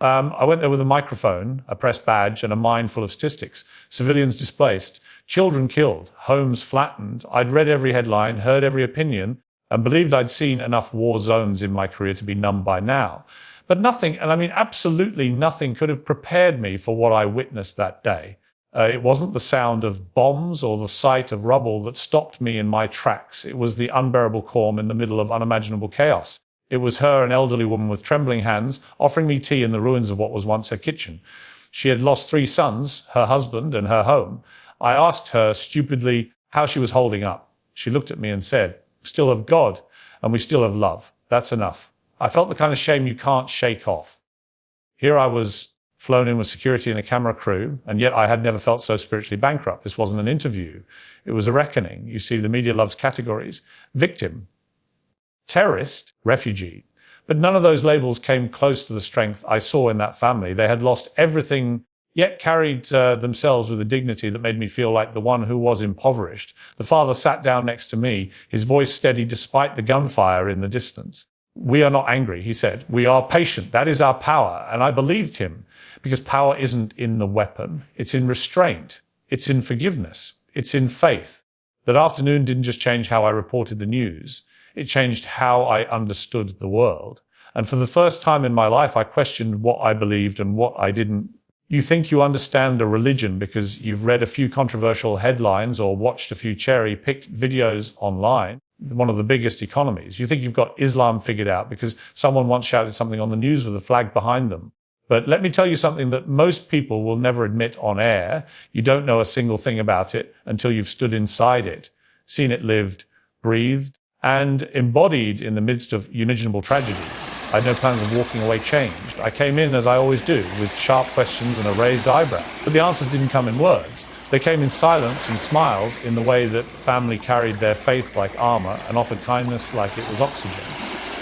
I went there with a microphone, a press badge, and a mind full of statistics. Civilians displaced, children killed, homes flattened. I'd read every headline, heard every opinion, and believed I'd seen enough war zones in my career to be numb by now. But nothing, and I mean absolutely nothing, could have prepared me for what I witnessed that day. It wasn't the sound of bombs or the sight of rubble that stopped me in my tracks. It was the unbearable calm in the middle of unimaginable chaos. It was her, an elderly woman with trembling hands, offering me tea in the ruins of what was once her kitchen. She had lost 3 sons, her husband and her home. I asked her stupidly how she was holding up. She looked at me and said, "We still have God, and we still have love. That's enough." I felt the kind of shame you can't shake off. Here I was, flown in with security and a camera crew, and yet I had never felt so spiritually bankrupt. This wasn't an interview. It was a reckoning. You see, the media loves categories. Victim, terrorist, refugee. But none of those labels came close to the strength I saw in that family. They had lost everything, yet carried themselves with a dignity that made me feel like the one who was impoverished. The father sat down next to me, his voice steady despite the gunfire in the distance. "We are not angry," he said. "We are patient. That is our power." And I believed him, because power isn't in the weapon. It's in restraint. It's in forgiveness. It's in faith. That afternoon didn't just change how I reported the news. It changed how I understood the world. And for the first time in my life, I questioned what I believed and what I didn't. You think you understand a religion because you've read a few controversial headlines or watched a few cherry-picked videos online. One of the biggest economies. You think you've got Islam figured out because someone once shouted something on the news with a flag behind them. But let me tell you something that most people will never admit on air. You don't know a single thing about it until you've stood inside it, seen it lived, breathed, and embodied in the midst of unimaginable tragedy. I had no plans of walking away changed. I came in, as I always do, with sharp questions and a raised eyebrow. But the answers didn't come in words. They came in silence and smiles, in the way that family carried their faith like armor and offered kindness like it was oxygen.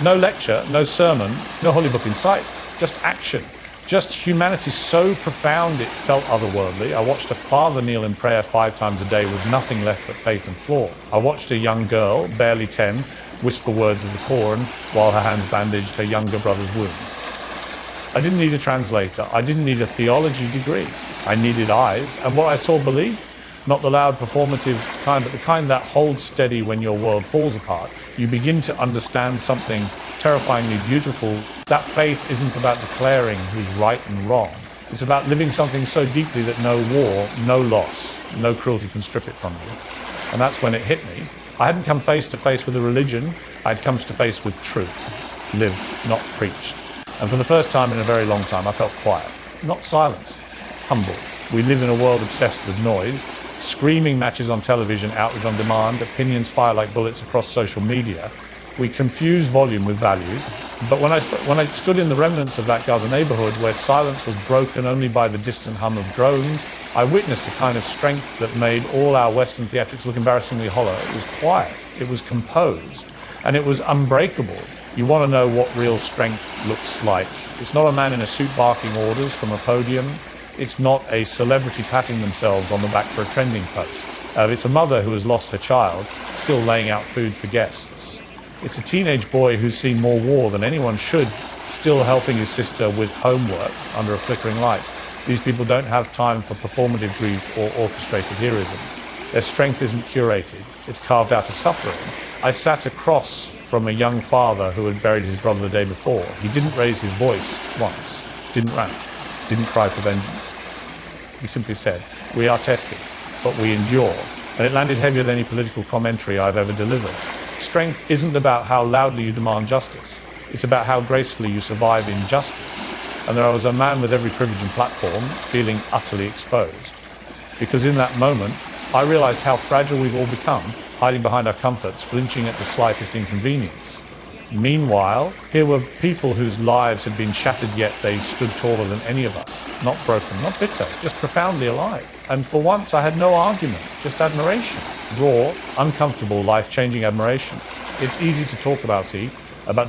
No lecture, no sermon, no holy book in sight, just action. Just humanity so profound it felt otherworldly. I watched a father kneel in prayer 5 times a day with nothing left but faith and flaw. I watched a young girl, barely 10, whisper words of the Quran while her hands bandaged her younger brother's wounds. I didn't need a translator. I didn't need a theology degree. I needed eyes. And what I saw, belief, not the loud performative kind, but the kind that holds steady when your world falls apart. You begin to understand something terrifyingly beautiful. That faith isn't about declaring who's right and wrong. It's about living something so deeply that no war, no loss, no cruelty can strip it from you. And that's when it hit me. I hadn't come face to face with a religion. I'd come to face with truth, lived, not preached. And for the first time in a very long time, I felt quiet, not silenced, humble. We live in a world obsessed with noise, screaming matches on television, outrage on demand, opinions fire like bullets across social media. We confuse volume with value. But when I stood in the remnants of that Gaza neighborhood where silence was broken only by the distant hum of drones, I witnessed a kind of strength that made all our Western theatrics look embarrassingly hollow. It was quiet, it was composed, and it was unbreakable. You want to know what real strength looks like. It's not a man in a suit barking orders from a podium. It's not a celebrity patting themselves on the back for a trending post. It's a mother who has lost her child, still laying out food for guests. It's a teenage boy who's seen more war than anyone should, still helping his sister with homework under a flickering light. These people don't have time for performative grief or orchestrated heroism. Their strength isn't curated, it's carved out of suffering. I sat across from a young father who had buried his brother the day before. He didn't raise his voice once, didn't rant, didn't cry for vengeance. He simply said, "We are tested, but we endure." And it landed heavier than any political commentary I've ever delivered. Strength isn't about how loudly you demand justice. It's about how gracefully you survive injustice. And there was a man with every privilege and platform feeling utterly exposed. Because in that moment, I realized how fragile we've all become, hiding behind our comforts, flinching at the slightest inconvenience. Meanwhile, here were people whose lives had been shattered, yet they stood taller than any of us. Not broken, not bitter, just profoundly alive. And for once, I had no argument, just admiration. Raw, uncomfortable, life-changing admiration. It's easy to talk about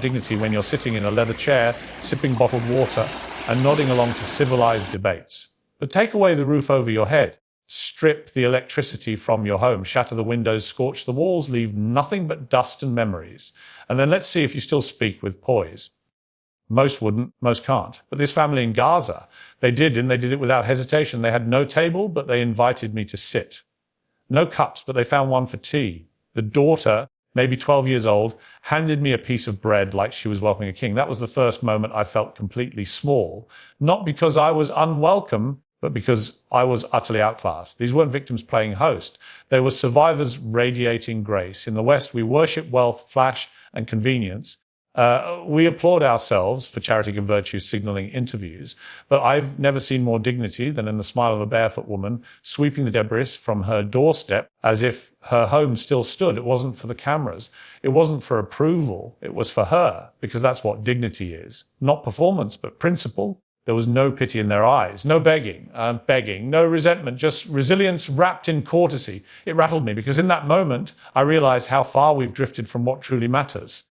dignity when you're sitting in a leather chair, sipping bottled water, and nodding along to civilized debates. But take away the roof over your head. Strip the electricity from your home, shatter the windows, scorch the walls, leave nothing but dust and memories. And then let's see if you still speak with poise. Most wouldn't, most can't. But this family in Gaza, they did, and they did it without hesitation. They had no table, but they invited me to sit. No cups, but they found one for tea. The daughter, maybe 12 years old, handed me a piece of bread like she was welcoming a king. That was the first moment I felt completely small, not because I was unwelcome, but because I was utterly outclassed. These weren't victims playing host. They were survivors radiating grace. In the West, we worship wealth, flash, and convenience. We applaud ourselves for charity and virtue signaling interviews, but I've never seen more dignity than in the smile of a barefoot woman sweeping the debris from her doorstep as if her home still stood. It wasn't for the cameras. It wasn't for approval. It was for her, because that's what dignity is. Not performance, but principle. There was no pity in their eyes, no begging, no resentment, just resilience wrapped in courtesy. It rattled me because in that moment, I realized how far we've drifted from what truly matters.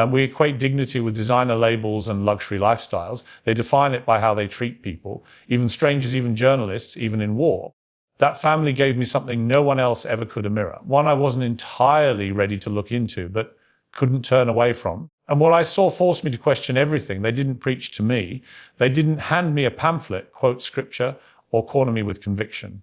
We equate dignity with designer labels and luxury lifestyles. They define it by how they treat people, even strangers, even journalists, even in war. That family gave me something no one else ever could, a mirror. One I wasn't entirely ready to look into, but couldn't turn away from. And what I saw forced me to question everything. They didn't preach to me. They didn't hand me a pamphlet, quote scripture, or corner me with conviction.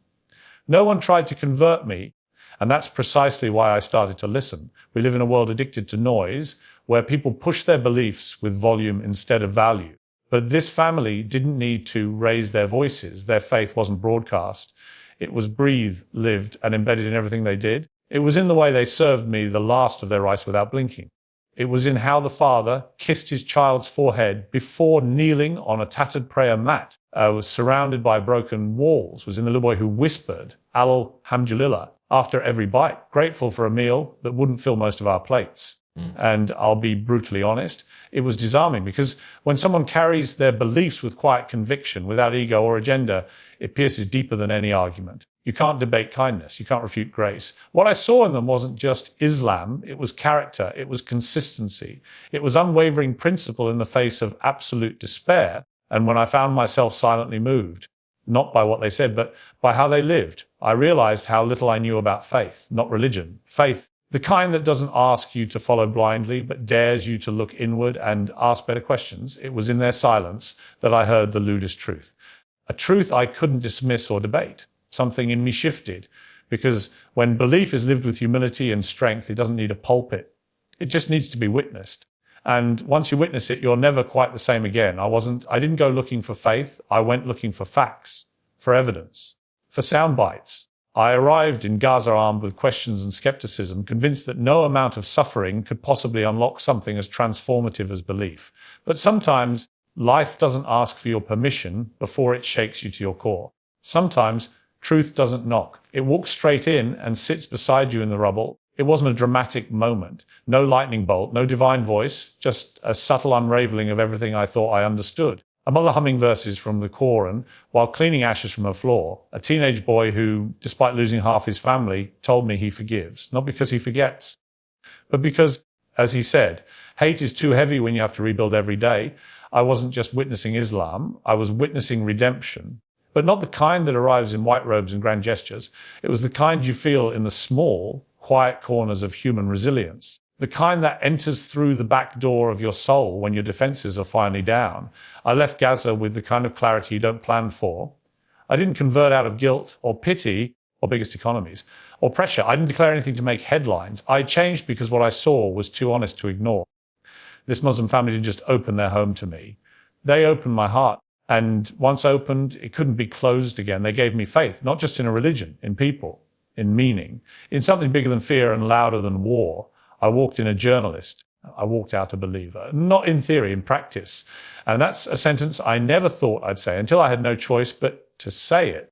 No one tried to convert me. And that's precisely why I started to listen. We live in a world addicted to noise, where people push their beliefs with volume instead of value. But this family didn't need to raise their voices. Their faith wasn't broadcast. It was breathed, lived, and embedded in everything they did. It was in the way they served me the last of their rice without blinking. It was in how the father kissed his child's forehead before kneeling on a tattered prayer mat, was surrounded by broken walls, was in the little boy who whispered, Alhamdulillah, after every bite, grateful for a meal that wouldn't fill most of our plates. And I'll be brutally honest, it was disarming because when someone carries their beliefs with quiet conviction, without ego or agenda, it pierces deeper than any argument. You can't debate kindness. You can't refute grace. What I saw in them wasn't just Islam. It was character. It was consistency. It was unwavering principle in the face of absolute despair. And when I found myself silently moved, not by what they said, but by how they lived, I realized how little I knew about faith, not religion. Faith, the kind that doesn't ask you to follow blindly, but dares you to look inward and ask better questions. It was in their silence that I heard the lewdest truth. A truth I couldn't dismiss or debate. Something in me shifted, because when belief is lived with humility and strength, it doesn't need a pulpit. It just needs to be witnessed. And once you witness it, you're never quite the same again. I didn't go looking for faith. I went looking for facts, for evidence, for sound bites. I arrived in Gaza armed with questions and skepticism, convinced that no amount of suffering could possibly unlock something as transformative as belief. But sometimes life doesn't ask for your permission before it shakes you to your core. Sometimes truth doesn't knock. It walks straight in and sits beside you in the rubble. It wasn't a dramatic moment. No lightning bolt, no divine voice, just a subtle unraveling of everything I thought I understood. A mother humming verses from the Quran while cleaning ashes from her floor. A teenage boy who, despite losing half his family, told me he forgives. Not because he forgets, but because, as he said, hate is too heavy when you have to rebuild every day. I wasn't just witnessing Islam. I was witnessing redemption. But not the kind that arrives in white robes and grand gestures. It was the kind you feel in the small, quiet corners of human resilience. The kind that enters through the back door of your soul when your defenses are finally down. I left Gaza with the kind of clarity you don't plan for. I didn't convert out of guilt or pity or biggest economies or pressure. I didn't declare anything to make headlines. I changed because what I saw was too honest to ignore. This Muslim family didn't just open their home to me. They opened my heart. And once opened, it couldn't be closed again. They gave me faith, not just in a religion, in people, in meaning, in something bigger than fear and louder than war. I walked in a journalist. I walked out a believer, not in theory, in practice. And that's a sentence I never thought I'd say until I had no choice but to say it.